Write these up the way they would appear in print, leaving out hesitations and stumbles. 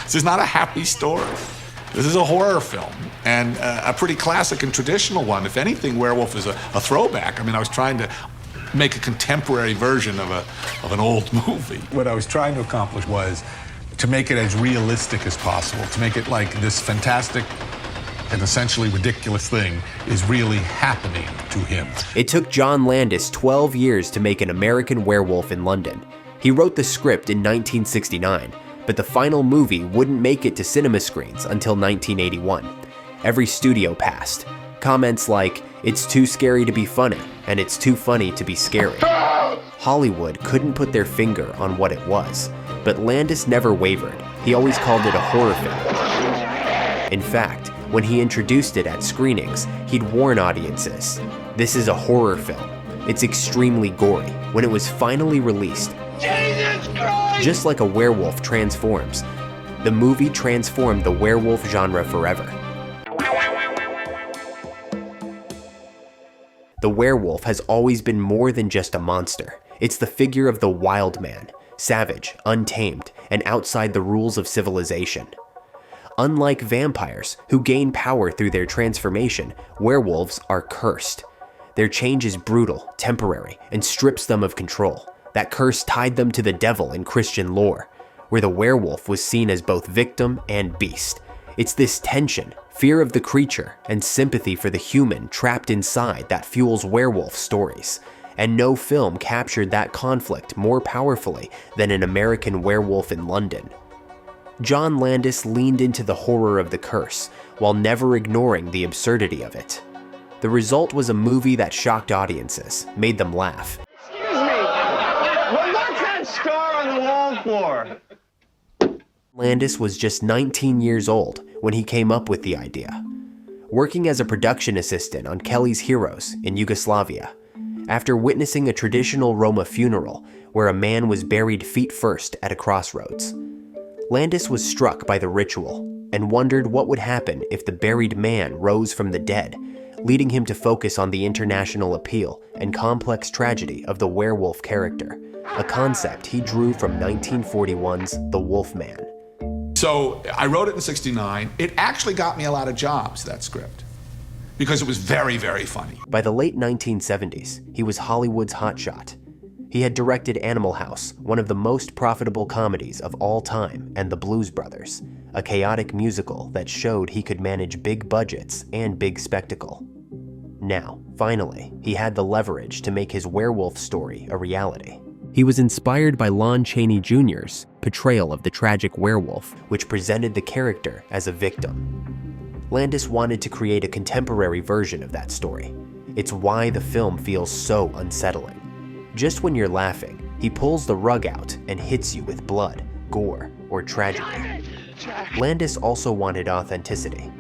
This is not a happy story. This is a horror film, and a pretty classic and traditional one. If anything, Werewolf is a throwback. I mean, I was trying to make a contemporary version of an old movie. What I was trying to accomplish was to make it as realistic as possible, to make it like this fantastic and essentially ridiculous thing is really happening to him. It took John Landis 12 years to make An American Werewolf in London. He wrote the script in 1969, but the final movie wouldn't make it to cinema screens until 1981. Every studio passed. Comments like, "It's too scary to be funny," and "It's too funny to be scary." Hollywood couldn't put their finger on what it was, but Landis never wavered. He always called it a horror film. In fact, when he introduced it at screenings, he'd warn audiences, "This is a horror film. It's extremely gory." When it was finally released, just like a werewolf transforms, the movie transformed the werewolf genre forever. The werewolf has always been more than just a monster. It's the figure of the wild man, savage, untamed, and outside the rules of civilization. Unlike vampires, who gain power through their transformation, werewolves are cursed. Their change is brutal, temporary, and strips them of control. That curse tied them to the devil in Christian lore, where the werewolf was seen as both victim and beast. It's this tension, fear of the creature, and sympathy for the human trapped inside that fuels werewolf stories. And no film captured that conflict more powerfully than An American Werewolf in London. John Landis leaned into the horror of the curse, while never ignoring the absurdity of it. The result was a movie that shocked audiences, made them laugh. Excuse me, what's that scar on the wall for? Landis was just 19 years old when he came up with the idea. Working as a production assistant on Kelly's Heroes in Yugoslavia, after witnessing a traditional Roma funeral where a man was buried feet first at a crossroads, Landis was struck by the ritual and wondered what would happen if the buried man rose from the dead, leading him to focus on the international appeal and complex tragedy of the werewolf character, a concept he drew from 1941's The Wolfman. So I wrote it in '69. It actually got me a lot of jobs, that script, because it was very, very funny. By the late 1970s, he was Hollywood's hotshot. He had directed Animal House, one of the most profitable comedies of all time, and The Blues Brothers, a chaotic musical that showed he could manage big budgets and big spectacle. Now, finally, he had the leverage to make his werewolf story a reality. He was inspired by Lon Chaney Jr.'s portrayal of the tragic werewolf, which presented the character as a victim. Landis wanted to create a contemporary version of that story. It's why the film feels so unsettling. Just when you're laughing, he pulls the rug out and hits you with blood, gore, or tragedy. Landis also wanted authenticity.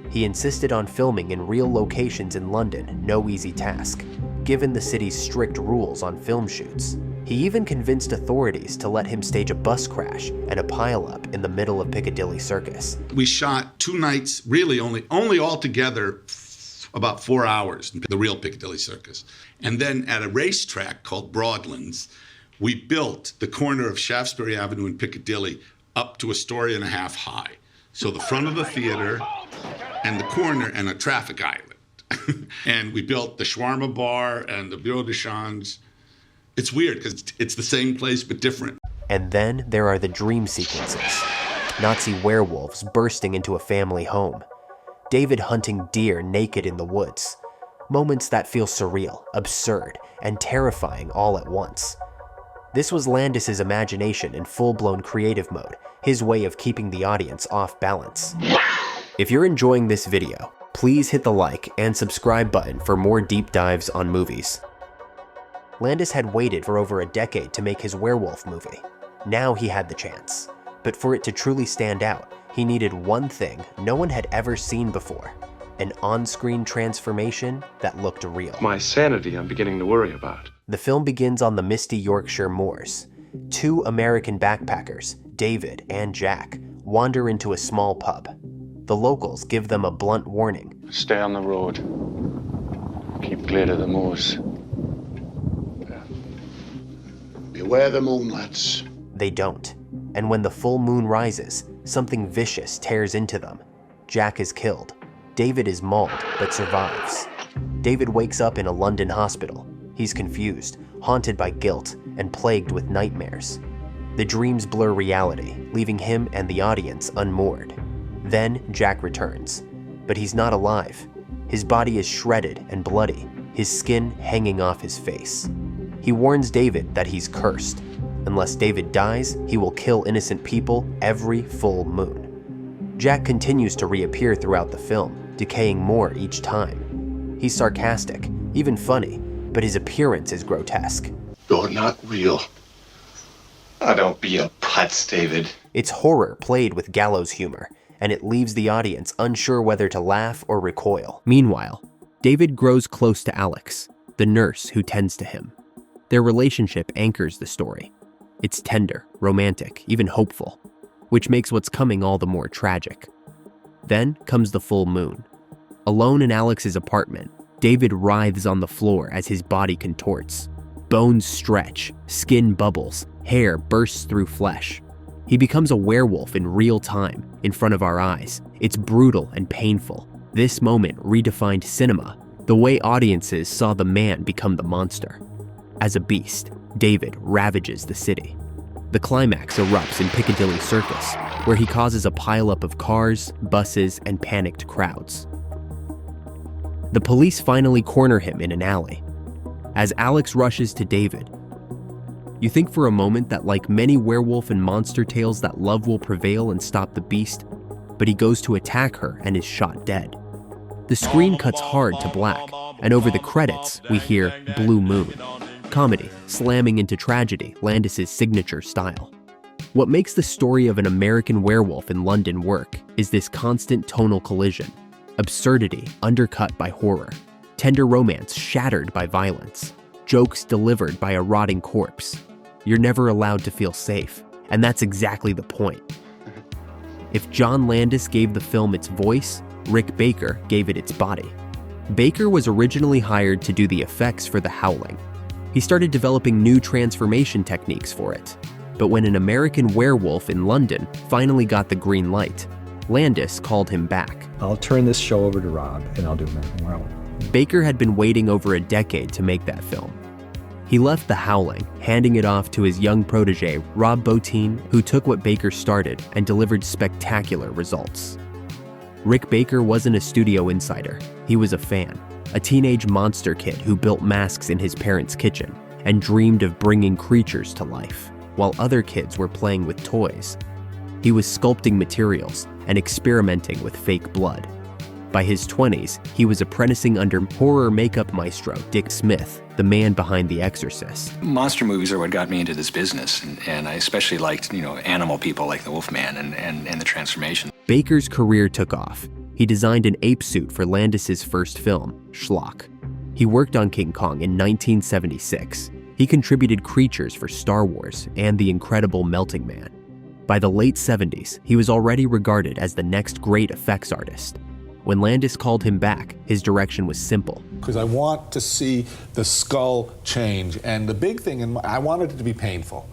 He insisted on filming in real locations in London, no easy task, given the city's strict rules on film shoots. He even convinced authorities to let him stage a bus crash and a pileup in the middle of Piccadilly Circus. We shot 2 nights, really only altogether about 4 hours in the real Piccadilly Circus. And then at a racetrack called Broadlands, we built the corner of Shaftesbury Avenue and Piccadilly up to 1.5 stories high. So the front of the theater and the corner and a traffic island. And we built the shawarma bar and the bureau de change. It's weird because it's the same place but different. And then there are the dream sequences. Nazi werewolves bursting into a family home. David hunting deer naked in the woods. Moments that feel surreal, absurd, and terrifying all at once. This was Landis's imagination in full-blown creative mode, his way of keeping the audience off balance. If you're enjoying this video, please hit the like and subscribe button for more deep dives on movies. Landis had waited for over a decade to make his werewolf movie. Now he had the chance. But for it to truly stand out, he needed one thing no one had ever seen before: an on-screen transformation that looked real. My sanity I'm beginning to worry about. The film begins on the misty Yorkshire moors. 2 American backpackers, David and Jack, wander into a small pub. The locals give them a blunt warning. Stay on the road. Keep clear of the moors. Beware the moon, lads. They don't. And when the full moon rises, something vicious tears into them. Jack is killed. David is mauled, but survives. David wakes up in a London hospital. He's confused, haunted by guilt, and plagued with nightmares. The dreams blur reality, leaving him and the audience unmoored. Then Jack returns, but he's not alive. His body is shredded and bloody, his skin hanging off his face. He warns David that he's cursed. Unless David dies, he will kill innocent people every full moon. Jack continues to reappear throughout the film, decaying more each time. He's sarcastic, even funny, but his appearance is grotesque. You're not real. Oh, don't be a putz, David. It's horror played with gallows humor, and it leaves the audience unsure whether to laugh or recoil. Meanwhile, David grows close to Alex, the nurse who tends to him. Their relationship anchors the story. It's tender, romantic, even hopeful, which makes what's coming all the more tragic. Then comes the full moon. Alone in Alex's apartment, David writhes on the floor as his body contorts. Bones stretch, skin bubbles, hair bursts through flesh. He becomes a werewolf in real time, in front of our eyes. It's brutal and painful. This moment redefined cinema, the way audiences saw the man become the monster. As a beast, David ravages the city. The climax erupts in Piccadilly Circus, where he causes a pileup of cars, buses, and panicked crowds. The police finally corner him in an alley. As Alex rushes to David, you think for a moment that, like many werewolf and monster tales, that love will prevail and stop the beast, but he goes to attack her and is shot dead. The screen cuts hard to black, and over the credits, we hear Blue Moon. Comedy slamming into tragedy, Landis' signature style. What makes the story of An American Werewolf in London work is this constant tonal collision. Absurdity undercut by horror. Tender romance shattered by violence. Jokes delivered by a rotting corpse. You're never allowed to feel safe, and that's exactly the point. If John Landis gave the film its voice, Rick Baker gave it its body. Baker was originally hired to do the effects for The Howling. He started developing new transformation techniques for it. But when An American Werewolf in London finally got the green light, Landis called him back. I'll turn this show over to Rob, and I'll do American Werewolf. Baker had been waiting over a decade to make that film. He left The Howling, handing it off to his young protege, Rob Bottin, who took what Baker started and delivered spectacular results. Rick Baker wasn't a studio insider. He was a fan, a teenage monster kid who built masks in his parents' kitchen and dreamed of bringing creatures to life, while other kids were playing with toys. He was sculpting materials and experimenting with fake blood. By his 20s, he was apprenticing under horror makeup maestro Dick Smith, the man behind The Exorcist. Monster movies are what got me into this business, and I especially liked, animal people like the Wolfman and the transformation. Baker's career took off. He designed an ape suit for Landis' first film, Schlock. He worked on King Kong in 1976. He contributed creatures for Star Wars and The Incredible Melting Man. By the late 70s, he was already regarded as the next great effects artist. When Landis called him back, his direction was simple. Because I want to see the skull change, and the big thing, I wanted it to be painful.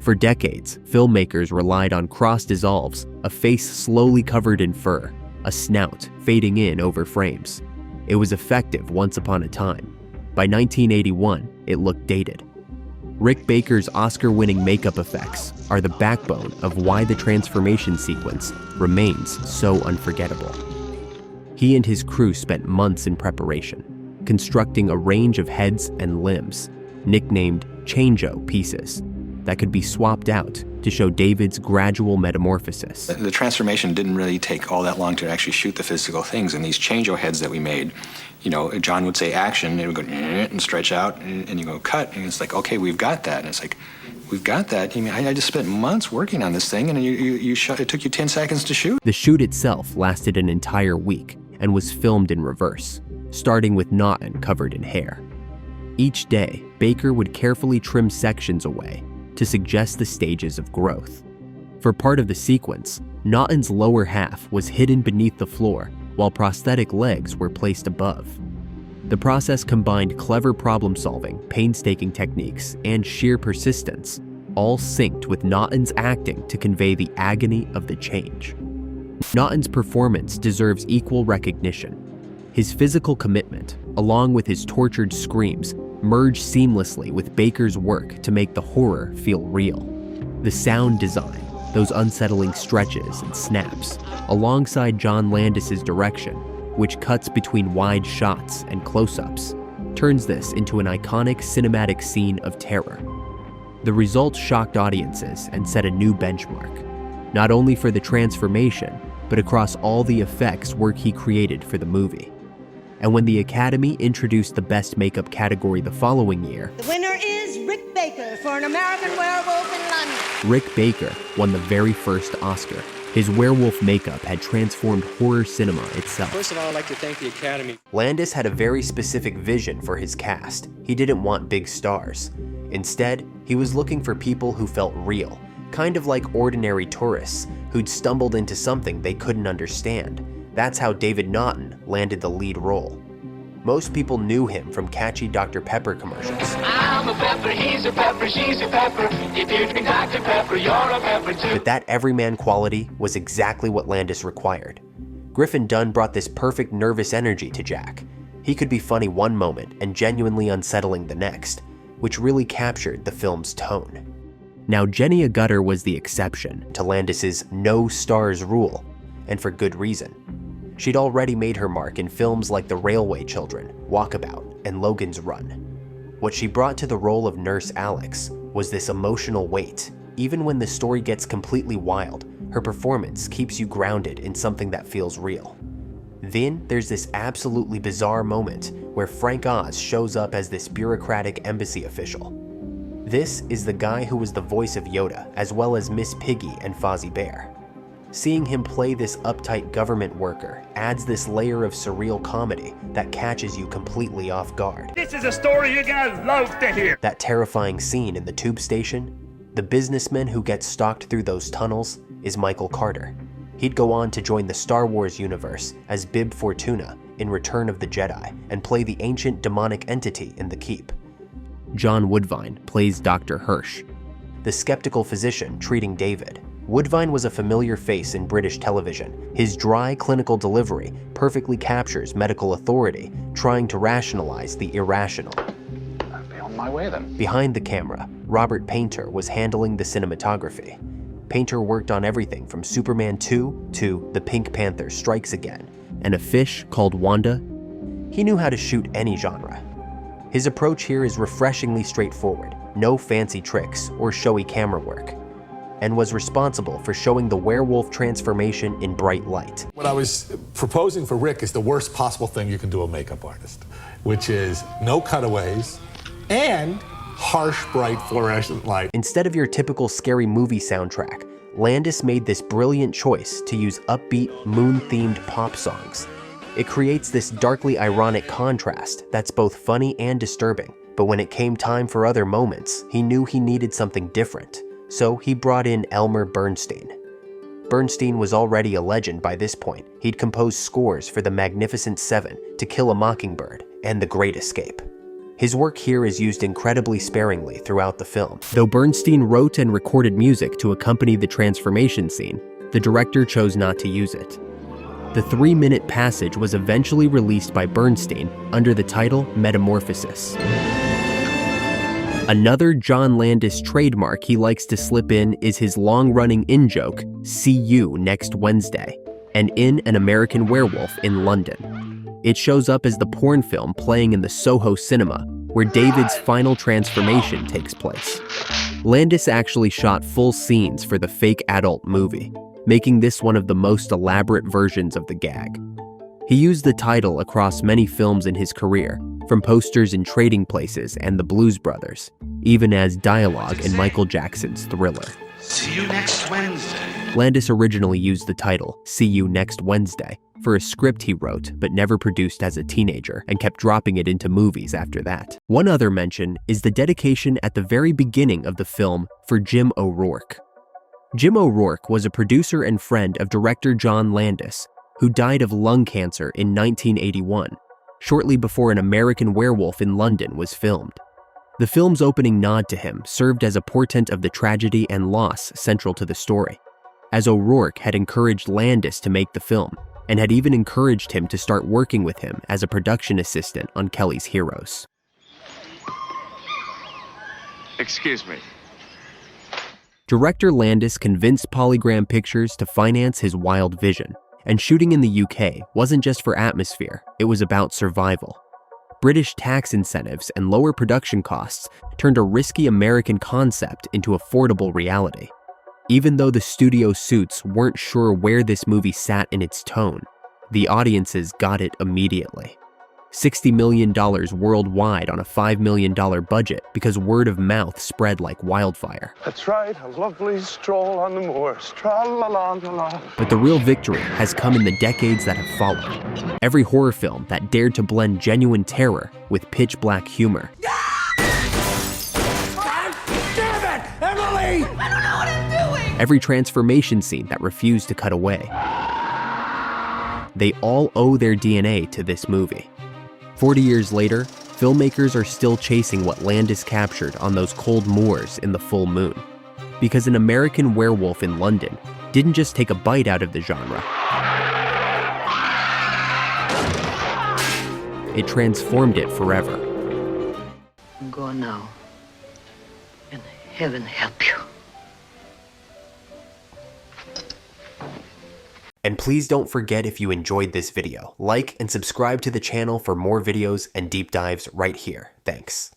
For decades, filmmakers relied on cross-dissolves, a face slowly covered in fur, a snout fading in over frames. It was effective once upon a time. By 1981, it looked dated. Rick Baker's Oscar-winning makeup effects are the backbone of why the transformation sequence remains so unforgettable. He and his crew spent months in preparation, constructing a range of heads and limbs, nicknamed change-o pieces, that could be swapped out to show David's gradual metamorphosis. The transformation didn't really take all that long to actually shoot the physical things, and these change-o heads that we made, John would say action, and it would go and stretch out, and you go cut, and it's like, okay, we've got that. And it's like, we've got that? I just spent months working on this thing, and you shot, it took you 10 seconds to shoot? The shoot itself lasted an entire week and was filmed in reverse, starting with Naughton covered in hair. Each day, Baker would carefully trim sections away to suggest the stages of growth. For part of the sequence, Naughton's lower half was hidden beneath the floor while prosthetic legs were placed above. The process combined clever problem-solving, painstaking techniques, and sheer persistence, all synced with Naughton's acting to convey the agony of the change. Naughton's performance deserves equal recognition. His physical commitment, along with his tortured screams, merge seamlessly with Baker's work to make the horror feel real. The sound design, those unsettling stretches and snaps, alongside John Landis's direction, which cuts between wide shots and close-ups, turns this into an iconic cinematic scene of terror. The results shocked audiences and set a new benchmark, not only for the transformation, but across all the effects work he created for the movie. And when the Academy introduced the Best Makeup category the following year, The winner is Rick Baker for An American Werewolf in London. Rick Baker won the very first Oscar. His werewolf makeup had transformed horror cinema itself. First of all, I'd like to thank the Academy. Landis had a very specific vision for his cast. He didn't want big stars. Instead, he was looking for people who felt real, kind of like ordinary tourists who'd stumbled into something they couldn't understand. That's how David Naughton landed the lead role. Most people knew him from catchy Dr. Pepper commercials. I'm a pepper, he's a pepper, she's a pepper. If you drink Dr. Pepper, you're a pepper too. But that everyman quality was exactly what Landis required. Griffin Dunn brought this perfect nervous energy to Jack. He could be funny one moment and genuinely unsettling the next, which really captured the film's tone. Now, Jenny Agutter was the exception to Landis's no stars rule, and for good reason. She'd already made her mark in films like The Railway Children, Walkabout, and Logan's Run. What she brought to the role of Nurse Alex was this emotional weight. Even when the story gets completely wild, her performance keeps you grounded in something that feels real. Then there's this absolutely bizarre moment where Frank Oz shows up as this bureaucratic embassy official. This is the guy who was the voice of Yoda, as well as Miss Piggy and Fozzie Bear. Seeing him play this uptight government worker adds this layer of surreal comedy that catches you completely off guard. This is a story you're gonna love to hear. That terrifying scene in the tube station, the businessman who gets stalked through those tunnels, is Michael Carter. He'd go on to join the Star Wars universe as Bib Fortuna in Return of the Jedi and play the ancient demonic entity in The Keep. John Woodvine plays Dr. Hirsch, the skeptical physician treating David. Woodvine was a familiar face in British television. His dry clinical delivery perfectly captures medical authority trying to rationalize the irrational. I'll be on my way then. Behind the camera, Robert Painter was handling the cinematography. Painter worked on everything from Superman 2 to The Pink Panther Strikes Again, and A Fish Called Wanda. He knew how to shoot any genre. His approach here is refreshingly straightforward, no fancy tricks or showy camera work, and was responsible for showing the werewolf transformation in bright light. What I was proposing for Rick is the worst possible thing you can do a makeup artist, which is no cutaways and harsh, bright, fluorescent light. Instead of your typical scary movie soundtrack, Landis made this brilliant choice to use upbeat, moon-themed pop songs. It creates this darkly ironic contrast that's both funny and disturbing, but when it came time for other moments, he knew he needed something different. So he brought in Elmer Bernstein. Bernstein was already a legend by this point. He'd composed scores for The Magnificent Seven, To Kill a Mockingbird, and The Great Escape. His work here is used incredibly sparingly throughout the film. Though Bernstein wrote and recorded music to accompany the transformation scene, the director chose not to use it. The 3-minute passage was eventually released by Bernstein under the title Metamorphosis. Another John Landis trademark he likes to slip in is his long-running in-joke, "See you next Wednesday," and in An American Werewolf in London. It shows up as the porn film playing in the Soho cinema, where David's final transformation takes place. Landis actually shot full scenes for the fake adult movie, making this one of the most elaborate versions of the gag. He used the title across many films in his career, from posters in Trading Places and The Blues Brothers, even as dialogue in Michael Jackson's Thriller. See you next Wednesday. Landis originally used the title, See You Next Wednesday, for a script he wrote but never produced as a teenager and kept dropping it into movies after that. One other mention is the dedication at the very beginning of the film for Jim O'Rourke. Jim O'Rourke was a producer and friend of director John Landis, who died of lung cancer in 1981, shortly before An American Werewolf in London was filmed. The film's opening nod to him served as a portent of the tragedy and loss central to the story, as O'Rourke had encouraged Landis to make the film and had even encouraged him to start working with him as a production assistant on Kelly's Heroes. Excuse me. Director Landis convinced Polygram Pictures to finance his wild vision, and shooting in the UK wasn't just for atmosphere, it was about survival. British tax incentives and lower production costs turned a risky American concept into affordable reality. Even though the studio suits weren't sure where this movie sat in its tone, the audiences got it immediately. $60 million worldwide on a $5 million budget because word of mouth spread like wildfire. That's right, a lovely stroll on the moors. Tra-la-la-la-la. But the real victory has come in the decades that have followed. Every horror film that dared to blend genuine terror with pitch black humor. God damn it, Emily! I don't know what I'm doing! Every transformation scene that refused to cut away. They all owe their DNA to this movie. 40 years later, filmmakers are still chasing what Landis captured on those cold moors in the full moon. Because An American Werewolf in London didn't just take a bite out of the genre. It transformed it forever. Go now, and heaven help you. And please don't forget, if you enjoyed this video, like and subscribe to the channel for more videos and deep dives right here. Thanks.